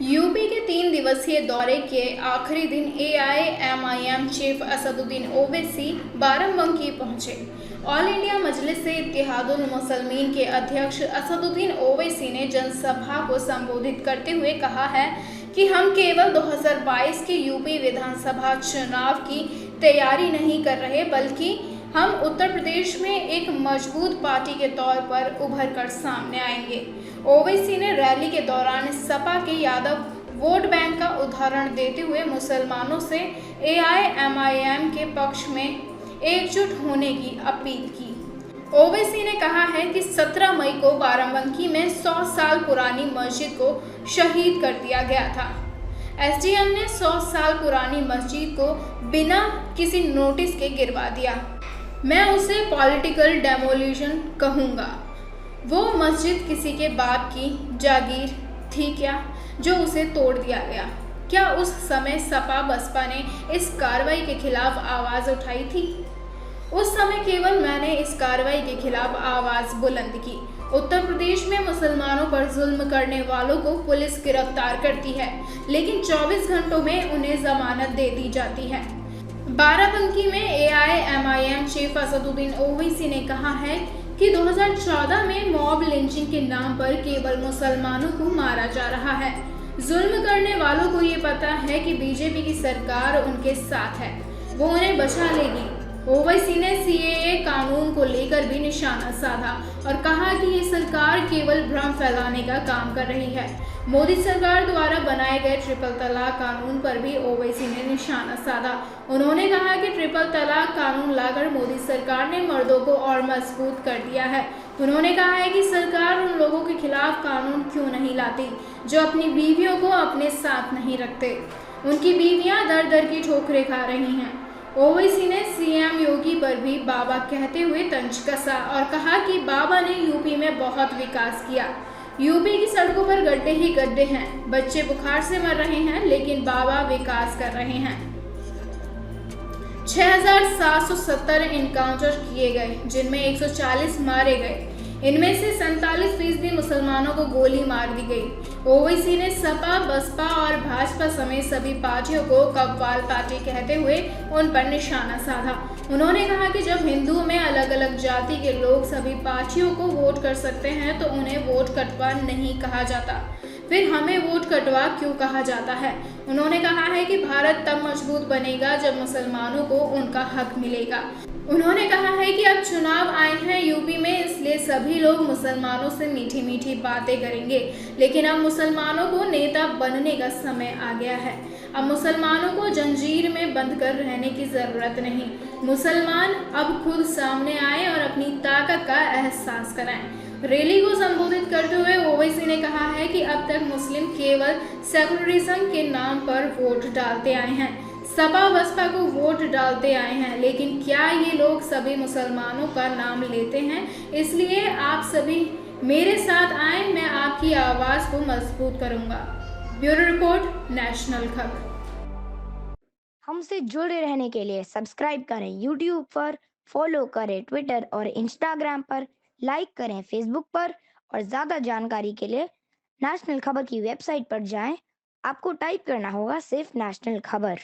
UP के 3 दिवसीय दौरे के आखिरी दिन एआईएमआईएम चीफ असदुद्दीन ओवैसी बाराबंकी पहुंचे। ऑल इंडिया मजलिस इत्तेहादुल मुसलमीन के अध्यक्ष असदुद्दीन ओवैसी ने जनसभा को संबोधित करते हुए कहा है कि हम केवल 2022 के यूपी विधानसभा चुनाव की तैयारी नहीं कर रहे, बल्कि हम उत्तर प्रदेश में एक मजबूत पार्टी के तौर पर उभर कर सामने आएंगे। ओवैसी ने रैली के दौरान सपा के यादव वोट बैंक का उदाहरण देते हुए मुसलमानों से एआईएमआईएम के पक्ष में एकजुट होने की अपील की। ओवैसी ने कहा है कि 17 मई को बाराबंकी में 100 साल पुरानी मस्जिद को शहीद कर दिया गया था। एसडीएम ने 100 साल पुरानी मस्जिद को बिना किसी नोटिस के गिरवा दिया। मैं उसे पॉलिटिकल डेमोलिशन कहूँगा। वो मस्जिद किसी के बाप की जागीर थी क्या, जो उसे तोड़ दिया गया? क्या उस समय सपा बसपा ने इस कार्रवाई के खिलाफ आवाज़ उठाई थी? उस समय केवल मैंने इस कार्रवाई के खिलाफ आवाज़ बुलंद की। उत्तर प्रदेश में मुसलमानों पर जुल्म करने वालों को पुलिस गिरफ्तार करती है, लेकिन 24 घंटों में उन्हें जमानत दे दी जाती है। बाराबंकी में एआईएमआईएम चीफ असदुद्दीन ओवैसी ने कहा है कि 2014 में मॉब लिंचिंग के नाम पर केवल मुसलमानों को मारा जा रहा है। जुल्म करने वालों को ये पता है कि बीजेपी की सरकार उनके साथ है, वो उन्हें बचा लेगी। ओवैसी ने सीएए कानून को लेकर भी निशाना साधा और कहा कि ये सरकार केवल भ्रम फैलाने का काम कर रही है। मोदी सरकार द्वारा बनाए गए ट्रिपल तलाक कानून पर भी ओवैसी ने निशाना साधा। उन्होंने कहा कि ट्रिपल तलाक कानून लाकर मोदी सरकार ने मर्दों को और मजबूत कर दिया है। उन्होंने कहा है कि सरकार उन लोगों के खिलाफ कानून क्यों नहीं लाती जो अपनी बीवियों को अपने साथ नहीं रखते। उनकी बीवियां दर दर की ठोकरें खा रही हैं। ओवैसी ने सीएम योगी पर भी बाबा कहते हुए तंज कसा और कहा कि बाबा ने यूपी में बहुत विकास किया। यूपी की सड़कों पर गड्ढे ही गड्ढे हैं, बच्चे बुखार से मर रहे हैं, लेकिन बाबा विकास कर रहे हैं। 6770 इनकाउंटर किए गए, जिनमें 140 मारे गए। इनमें से 47% मुसलमानों को गोली मार दी गई। ओवैसी ने सपा, बसपा और भाजपा समेत सभी पार्टियों को कव्वाल पार्टी कहते हुए उन पर निशाना साधा। उन्होंने कहा कि जब हिंदुओं में अलग अलग जाति के लोग सभी पार्टियों को वोट कर सकते हैं तो उन्हें वोट कटवा नहीं कहा जाता, फिर हमें वोट कटवा क्यों कहा जाता है? उन्होंने कहा है कि भारत तब मजबूत बनेगा जब मुसलमानों को उनका हक मिलेगा। उन्होंने कहा है कि अब चुनाव आए हैं यूपी में, इसलिए सभी लोग मुसलमानों से मीठी मीठी बातें करेंगे, लेकिन अब मुसलमानों को नेता बनने का समय आ गया है। अब मुसलमानों को जंजीर में बंद कर रहने की ज़रूरत नहीं। मुसलमान अब खुद सामने आए और अपनी ताकत का एहसास कराएं। रैली को संबोधित करते हुए ओवैसी ने कहा है कि अब तक मुस्लिम केवल सेकुलरिज्म के नाम पर वोट डालते आए हैं, सपा बसपा को वोट डालते आए हैं, लेकिन क्या ये लोग सभी मुसलमानों का नाम लेते हैं? इसलिए आप सभी मेरे साथ आए, मैं आपकी आवाज़ को मजबूत करूंगा। ब्यूरो रिपोर्ट, नेशनल खबर। हमसे जुड़े रहने के लिए सब्सक्राइब करें यूट्यूब पर, फॉलो करें ट्विटर और इंस्टाग्राम पर, लाइक करें फेसबुक पर और ज़्यादा जानकारी के लिए नेशनल खबर की वेबसाइट पर जाएं। आपको टाइप करना होगा सिर्फ नेशनल खबर।